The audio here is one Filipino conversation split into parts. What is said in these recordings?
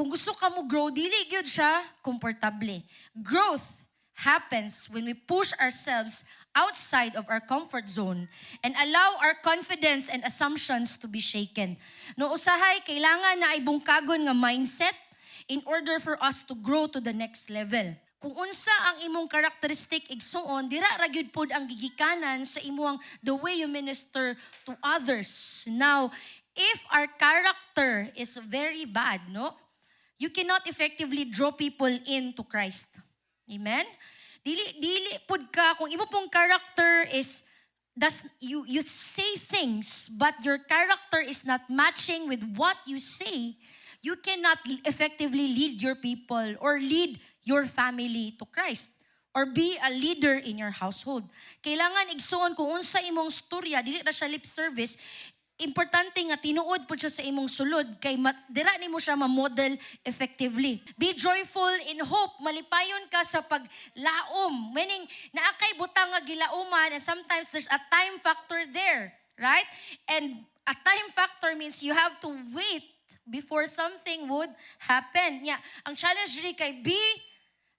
kung gusto ka mo grow, dili gyud siya komportable. Growth happens when we push ourselves outside of our comfort zone and allow our confidence and assumptions to be shaken. No usahay, kailangan na ay bungkagon nga mindset in order for us to grow to the next level. Kung unsa ang imong characteristic igsuon, dira ra gyud pod ang gigikanan sa imong the way you minister to others. Now, if our character is very bad, no? You cannot effectively draw people into Christ. Amen? Dili pud ka kung imo pong character is you say things but your character is not matching with what you say, you cannot effectively lead your people or lead your family to Christ or be a leader in your household. Kailangan igsuon kung unsa imong storya, dili ra siya lip service. Importante nga tinuod po siya sa imong sulod kay dira nimo siya ma-model effectively. Be joyful in hope. Malipayon ka sa paglaom. Meaning, naakay butang nga gilauman and sometimes there's a time factor there. Right? And a time factor means you have to wait before something would happen. Yeah, ang challenge diri kay be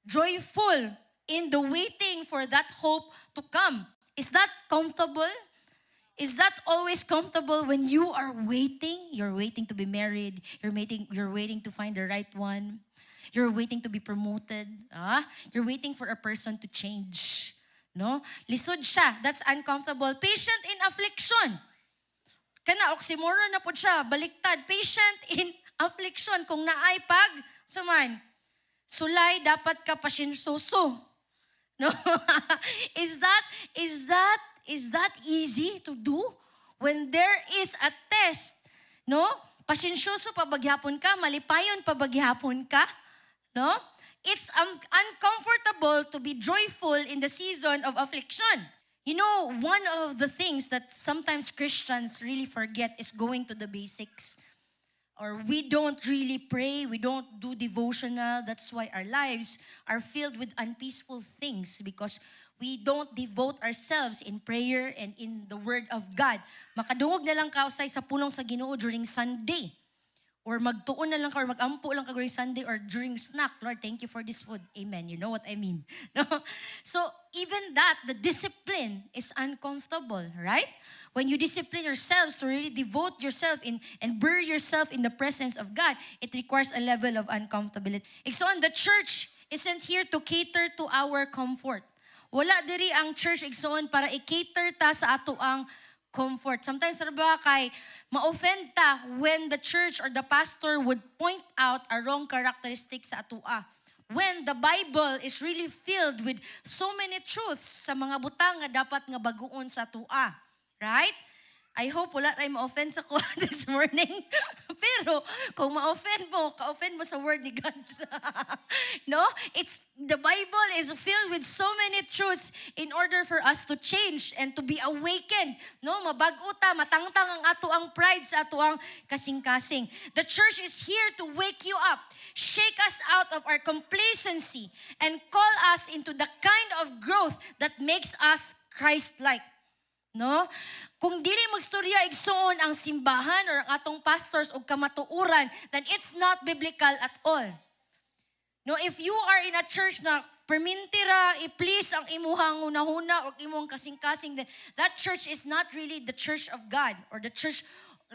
joyful in the waiting for that hope to come. Is that comfortable? Is that always comfortable when you are waiting? You're waiting to be married. You're waiting to find the right one. You're waiting to be promoted. You're waiting for a person to change. No? Lisod siya. That's uncomfortable. Patient in affliction. Kana oxymoron na po siya. Baliktad. Patient in affliction. Kung naay pag, saman, sulay, dapat ka pasyensyoso. No? Is that easy to do when there is a test? No? Pasyensyoso pa bagyapon ka, malipayon pa bagyapon ka, no? It's uncomfortable to be joyful in the season of affliction. You know, one of the things that sometimes Christians really forget is going to the basics. Or we don't really pray, we don't do devotional. That's why our lives are filled with unpeaceful things because we don't devote ourselves in prayer and in the Word of God. Makadungog na lang ka usay sa pulong sa Ginoo during Sunday. Or magtuon na lang ka or magampo lang ka during Sunday or during snack. Lord, thank you for this food. Amen. You know what I mean. No? So even that, the discipline is uncomfortable, right? When you discipline yourselves to really devote yourself in and bury yourself in the presence of God, it requires a level of uncomfortability. So the church isn't here to cater to our comfort. Wala diri ang church igsoon para i-cater ta sa ato ang comfort. Sometimes ba kay ma-offend ta when the church or the pastor would point out a wrong characteristic sa atoa. When the Bible is really filled with so many truths sa mga butang nga dapat nga baguon sa atoa. Right? I hope wala rin ma-offend sa ko this morning. Pero kung ma-offend mo, ka-offend mo sa word ni God. No? The Bible is filled with so many truths in order for us to change and to be awakened. No? Mabag-o ta, matangtang ang ato ang pride sa ato ang kasing-kasing. The church is here to wake you up, shake us out of our complacency, and call us into the kind of growth that makes us Christ-like. No? Kung dili magstorya igsoon ang simbahan or ang atong pastors o kamatuuran, then it's not biblical at all. No, if you are in a church na permintira, i-please ang imuhang hunahuna o imong kasing-kasing, then that church is not really the church of God or the church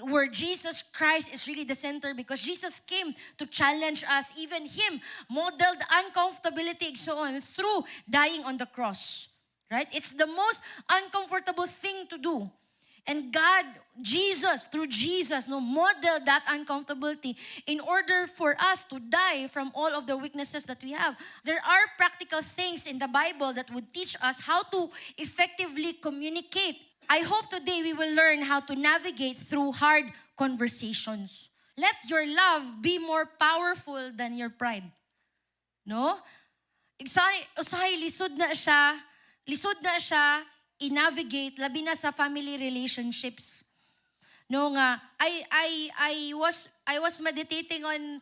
where Jesus Christ is really the center because Jesus came to challenge us. Even Him modeled uncomfortability igsoon through dying on the cross. Right? It's the most uncomfortable thing to do. And God, through Jesus, modeled that uncomfortability in order for us to die from all of the weaknesses that we have. There are practical things in the Bible that would teach us how to effectively communicate. I hope today we will learn how to navigate through hard conversations. Let your love be more powerful than your pride. No? Usahay, lisod na siya i-navigate labi na sa family relationships. No nga I was meditating on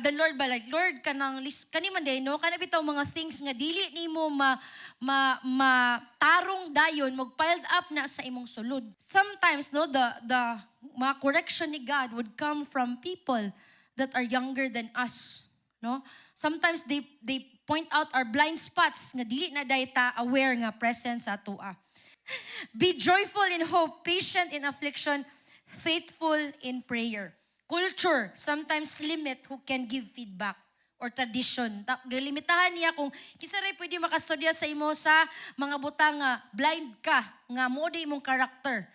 the Lord ba like Lord kanang kani man day no kana bitaw mga things nga dili nimo tarong dayon mag piled up na sa imong sulod. Sometimes no the mga correction ni God would come from people that are younger than us, no? Sometimes they point out our blind spots nga dili na dayta aware nga present sa atoa. Be joyful in hope, patient in affliction, faithful in prayer. Culture sometimes limit who can give feedback or tradition. Limitahan niya kung kinsa ray pwede makastudya sa imo sa mga butang nga blind ka, nga mo di imong character.